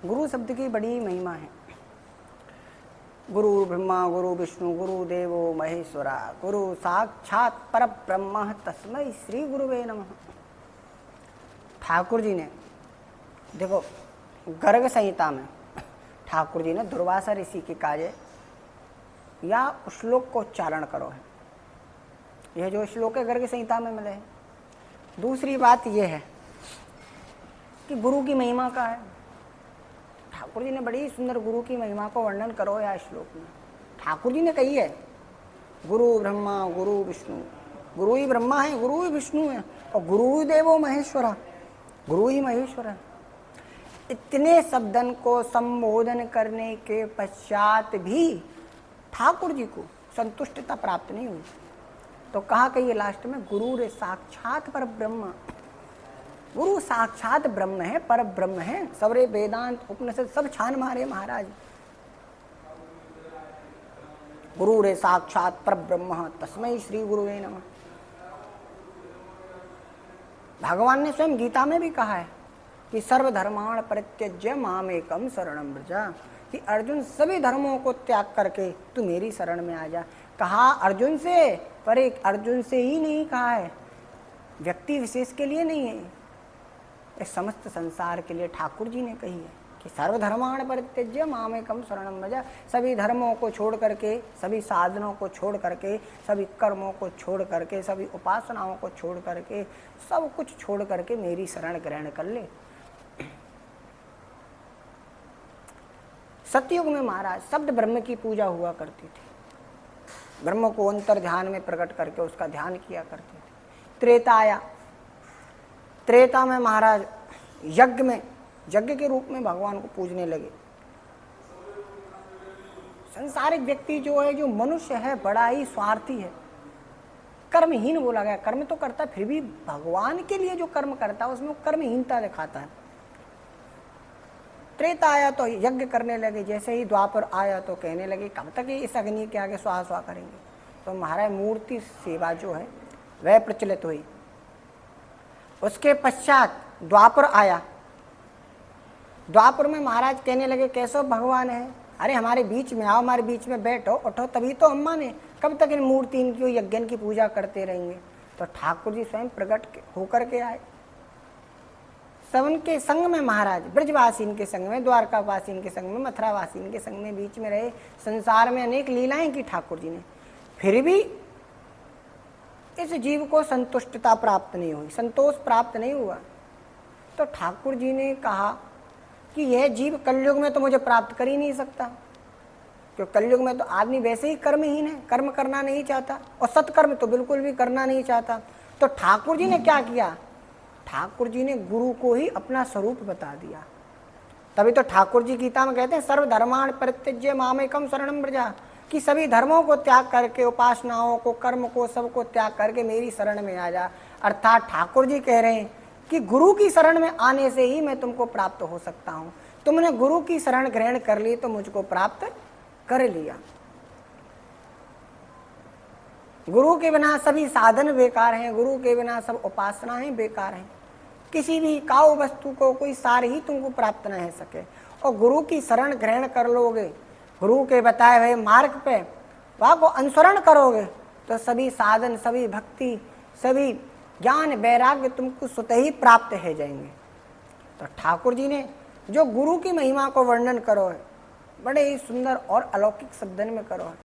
गुरु शब्द की बड़ी महिमा है। गुरु ब्रह्मा गुरु विष्णु गुरु देवो महेश्वरा गुरु साक्षात पर ब्रह्म तस्मै श्री गुरुवे नमः। ठाकुर जी ने देखो गर्ग संहिता में ठाकुर जी ने दुर्वासा ऋषि के काजे या श्लोक को उच्चारण करो है। यह जो श्लोक है गर्ग संहिता में मिले है। दूसरी बात यह है कि गुरु की महिमा का है। ठाकुर जी ने बड़ी सुंदर गुरु की महिमा को वर्णन करो या श्लोक में ठाकुर जी ने कही है गुरु ब्रह्मा गुरु विष्णु, गुरु ही ब्रह्मा है गुरु ही विष्णु है और गुरु ही देवो महेश्वरा, गुरु ही महेश्वर है। इतने शब्दन को संबोधन करने के पश्चात भी ठाकुर जी को संतुष्टता प्राप्त नहीं हुई तो कहा कहिए लास्ट में गुरु रे साक्षात पर ब्रह्म। गुरु साक्षात ब्रह्म है, पर ब्रह्म है। सबरे वेदांत उपनिषद सब छान मारे महाराज। गुरु रे साक्षात पर ब्रह्म तस्मै श्री गुरुवे नमः। भगवान ने स्वयं गीता में भी कहा है कि सर्वधर्माण परित्यज्य मामेकम शरणं व्रज, कि अर्जुन सभी धर्मों को त्याग करके तू मेरी शरण में आ जा। कहा अर्जुन से, पर एक अर्जुन से ही नहीं कहा है, व्यक्ति विशेष के लिए नहीं है, इस समस्त संसार के लिए ठाकुर जी ने कही है कि सर्वधर्माण परित्यज्य मामेकम शरणं व्रज। सभी धर्मों को छोड़ करके, सभी साधनों को छोड़ करके, सभी कर्मों को छोड़ करके, सभी उपासनाओं को छोड़ करके, सब कुछ छोड़ करके मेरी शरण ग्रहण कर ले। सतयुग में महाराज शब्द ब्रह्म की पूजा हुआ करती थी। ब्रह्म को अंतर ध्यान में प्रकट करके उसका ध्यान किया करते थे। त्रेता आया, त्रेता में महाराज यज्ञ में, यज्ञ के रूप में भगवान को पूजने लगे। संसारिक व्यक्ति जो है, जो मनुष्य है, बड़ा ही स्वार्थी है, कर्महीन बोला गया। कर्म तो करता फिर भी भगवान के लिए जो कर्म करता है उसमें वो कर्महीनता दिखाता है। त्रेता आया तो यज्ञ करने लगे, जैसे ही द्वापर आया तो कहने लगे कब तक इस अग्नि के आगे स्वाहा स्वाहा करेंगे। तो महाराज मूर्ति सेवा जो है वह प्रचलित हुई। उसके पश्चात द्वापर आया। द्वापर में महाराज कहने लगे कैसो भगवान है, अरे हमारे बीच में आओ, हमारे बीच में बैठो उठो तभी तो हम माने, कब तक इन मूर्ति इनकी यज्ञ की पूजा करते रहेंगे। तो ठाकुर जी स्वयं प्रकट होकर के आए। सबन के संग में महाराज, ब्रजवासीन के संग में, द्वारकावासीन के संग में, मथुरावासीन के संग में, बीच में रहे। संसार में अनेक लीलाएं की ठाकुर जी ने, फिर भी इस जीव को संतुष्टता प्राप्त नहीं हुई, संतोष प्राप्त नहीं हुआ। तो ठाकुर जी ने कहा कि यह जीव कलयुग में तो मुझे प्राप्त कर ही नहीं सकता, क्योंकि कलयुग में तो आदमी वैसे ही कर्महीन है, कर्म करना नहीं चाहता और सत्कर्म तो बिल्कुल भी करना नहीं चाहता। तो ठाकुर जी ने क्या किया, ठाकुर जी ने गुरु को ही अपना स्वरूप बता दिया। तभी तो ठाकुर जी गीता में कहते हैं सर्वधर्माण परित्यज्य मामेकम शरणं व्रज, कि सभी धर्मों को त्याग करके, उपासनाओं को, कर्म को, सबको त्याग करके मेरी शरण में आ जा। अर्थात ठाकुर जी कह रहे हैं कि गुरु की शरण में आने से ही मैं तुमको प्राप्त हो सकता हूँ। तुमने गुरु की शरण ग्रहण कर ली तो मुझको प्राप्त कर लिया। गुरु के बिना सभी साधन बेकार हैं, गुरु के बिना सब उपासनाएं बेकार हैं। किसी भी काऊ वस्तु को कोई सार ही तुमको प्राप्त न हो सके। और गुरु की शरण ग्रहण कर लोगे, गुरु के बताए हुए मार्ग पे वहाँ को अनुसरण करोगे तो सभी साधन, सभी भक्ति, सभी ज्ञान वैराग्य तुमको स्वतः ही प्राप्त हो जाएंगे। तो ठाकुर जी ने जो गुरु की महिमा को वर्णन करो है, बड़े ही सुंदर और अलौकिक शब्दन में करो है।